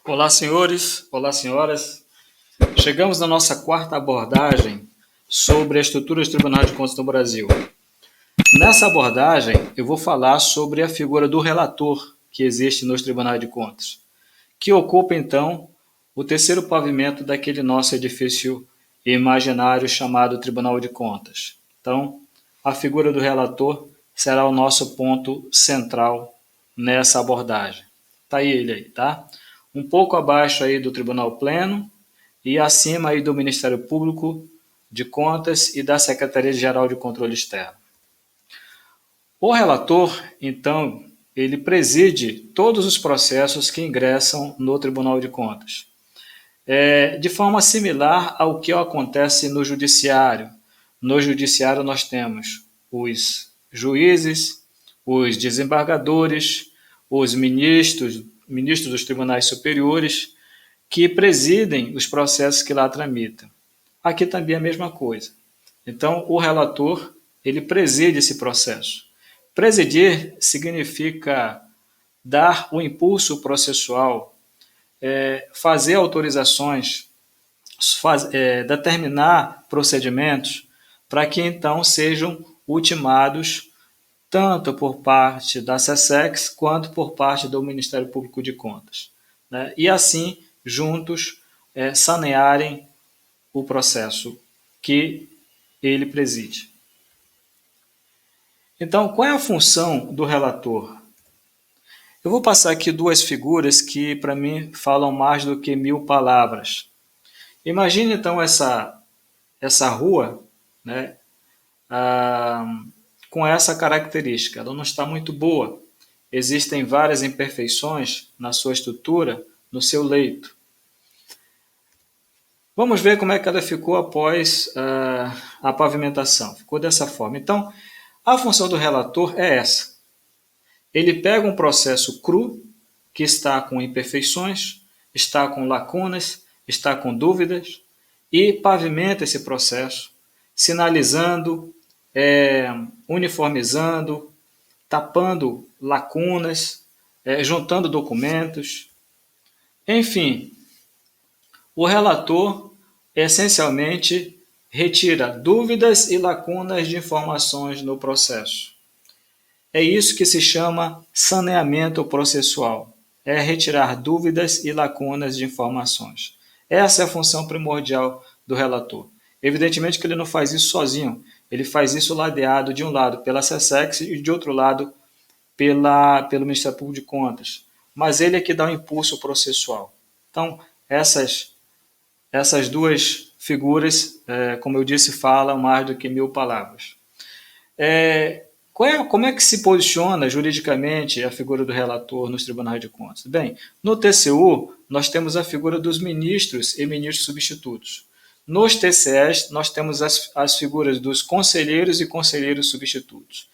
Olá, senhores, olá, senhoras. Chegamos na nossa quarta abordagem sobre a estrutura dos tribunais de contas no Brasil. Nessa abordagem, eu vou falar sobre a figura do relator que existe nos tribunais de contas, que ocupa, então, o terceiro pavimento daquele nosso edifício imaginário chamado Tribunal de Contas. Então, a figura do relator será o nosso ponto central nessa abordagem. Está aí ele aí, tá? Um pouco abaixo aí do Tribunal Pleno e acima aí do Ministério Público de Contas e da Secretaria-Geral de Controle Externo. O relator, então, ele preside todos os processos que ingressam no Tribunal de Contas. De forma similar ao que acontece no Judiciário. No Judiciário nós temos os juízes, os desembargadores, os ministros dos tribunais superiores, que presidem os processos que lá tramitam. Aqui também é a mesma coisa. Então, o relator, ele preside esse processo. Presidir significa dar o impulso processual, fazer autorizações, determinar procedimentos para que então sejam ultimados tanto por parte da SESEX quanto por parte do Ministério Público de Contas, né? E assim, juntos, sanearem o processo que ele preside. Então, qual é a função do relator? Eu vou passar aqui duas figuras que, para mim, falam mais do que 1000 palavras. Imagine, então, essa rua, né, com essa característica. Ela não está muito boa. Existem várias imperfeições na sua estrutura, no seu leito. Vamos ver como é que ela ficou após a pavimentação. Ficou dessa forma. Então, a função do relator é essa. Ele pega um processo cru, que está com imperfeições, está com lacunas, está com dúvidas, e pavimenta esse processo, sinalizando, uniformizando, tapando lacunas, juntando documentos. Enfim, o relator essencialmente retira dúvidas e lacunas de informações no processo. É isso que se chama saneamento processual. É retirar dúvidas e lacunas de informações. Essa é a função primordial do relator. Evidentemente que ele não faz isso sozinho. Ele faz isso ladeado de um lado pela SESEX e de outro lado pelo Ministério Público de Contas. Mas ele é que dá o impulso processual. Então, essas duas figuras, como eu disse, falam mais do que 1000 palavras. Como é que se posiciona juridicamente a figura do relator nos tribunais de contas? Bem, no TCU, nós temos a figura dos ministros e ministros substitutos. Nos TCEs, nós temos as figuras dos conselheiros e conselheiros substitutos.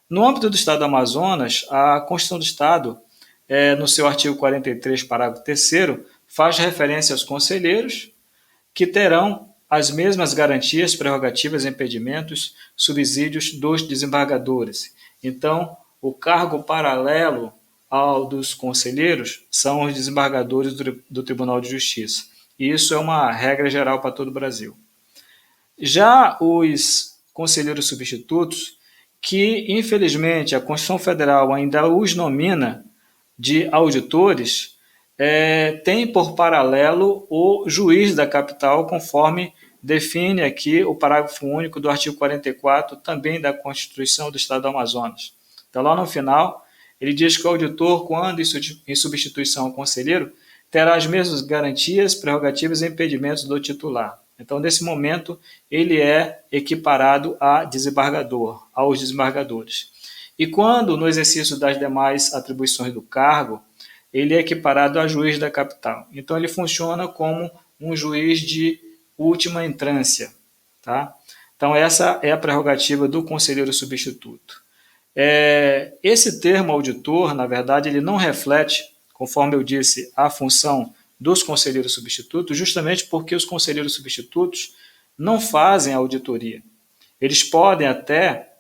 No âmbito do Estado do Amazonas, a Constituição do Estado, no seu artigo 43, parágrafo 3º, faz referência aos conselheiros, que terão as mesmas garantias, prerrogativas, impedimentos, subsídios dos desembargadores. Então, o cargo paralelo ao dos conselheiros são os desembargadores do Tribunal de Justiça. E isso é uma regra geral para todo o Brasil. Já os conselheiros substitutos, que infelizmente a Constituição Federal ainda os nomina de auditores, tem por paralelo o juiz da capital, conforme define aqui o parágrafo único do artigo 44, também da Constituição do Estado do Amazonas. Então, lá no final, ele diz que o auditor, quando em substituição ao conselheiro, terá as mesmas garantias, prerrogativas e impedimentos do titular. Então, nesse momento, ele é equiparado a desembargador, aos desembargadores. E quando, no exercício das demais atribuições do cargo, ele é equiparado a juiz da capital. Então, ele funciona como um juiz de última entrância. Tá? Então, essa é a prerrogativa do conselheiro substituto. Esse termo auditor, na verdade, ele não reflete, conforme eu disse, a função dos conselheiros substitutos, justamente porque os conselheiros substitutos não fazem auditoria. Eles podem até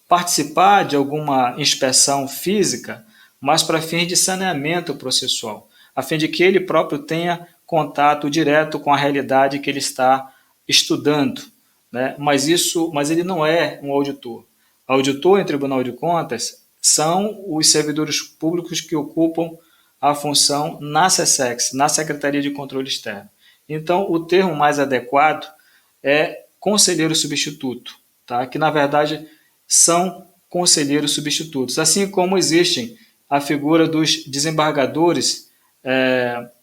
participar de alguma inspeção física, mas para fins de saneamento processual, a fim de que ele próprio tenha contato direto com a realidade que ele está estudando, né? Mas ele não é um auditor. Auditor em Tribunal de Contas são os servidores públicos que ocupam a função na SESEX, na Secretaria de Controle Externo. Então, o termo mais adequado é conselheiro substituto, tá? Que na verdade são conselheiros substitutos, assim como existem a figura dos desembargadores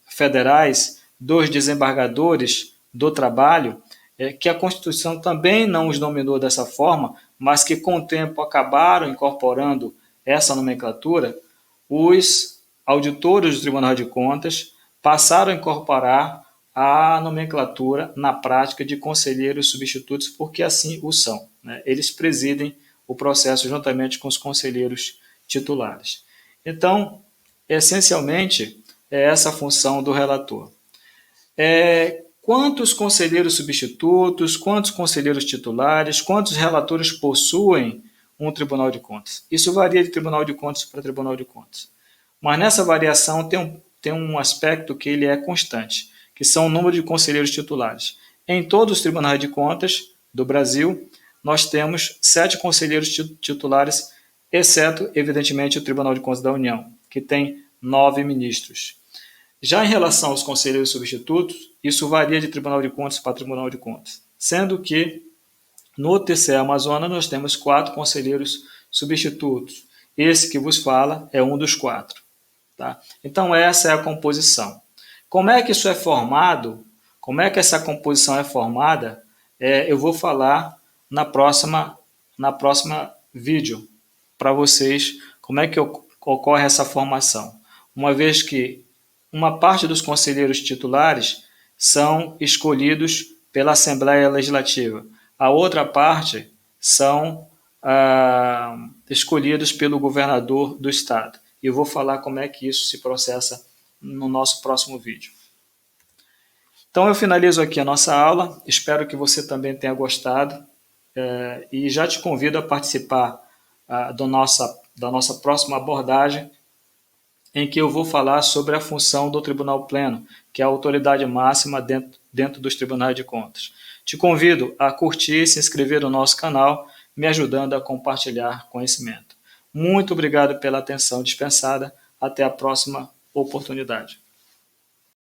federais, dos desembargadores do trabalho, que a Constituição também não os nominou dessa forma, mas que com o tempo acabaram incorporando essa nomenclatura. Os auditores do Tribunal de Contas passaram a incorporar a nomenclatura na prática de conselheiros substitutos, porque assim o são, né? Eles presidem o processo juntamente com os conselheiros titulares. Então, essencialmente, é essa a função do relator. Quantos conselheiros substitutos, quantos conselheiros titulares, quantos relatores possuem um Tribunal de Contas? Isso varia de Tribunal de Contas para Tribunal de Contas. Mas nessa variação tem um aspecto que ele é constante, que são o número de conselheiros titulares. Em todos os tribunais de contas do Brasil, nós temos 7 conselheiros titulares, exceto, evidentemente, o Tribunal de Contas da União, que tem 9 ministros. Já em relação aos conselheiros substitutos, isso varia de Tribunal de Contas para Tribunal de Contas, sendo que no TCE Amazonas nós temos 4 conselheiros substitutos. Esse que vos fala é um dos 4. Tá? Então essa é a composição. Como é que isso é formado? Como é que essa composição é formada? Eu vou falar na próxima vídeo para vocês como é que ocorre essa formação. Uma vez que uma parte dos conselheiros titulares são escolhidos pela Assembleia Legislativa, a outra parte são escolhidos pelo governador do estado. E eu vou falar como é que isso se processa no nosso próximo vídeo. Então eu finalizo aqui a nossa aula, espero que você também tenha gostado e já te convido a participar da nossa próxima abordagem, em que eu vou falar sobre a função do Tribunal Pleno, que é a autoridade máxima dentro dos tribunais de contas. Te convido a curtir e se inscrever no nosso canal, me ajudando a compartilhar conhecimento. Muito obrigado pela atenção dispensada. Até a próxima oportunidade.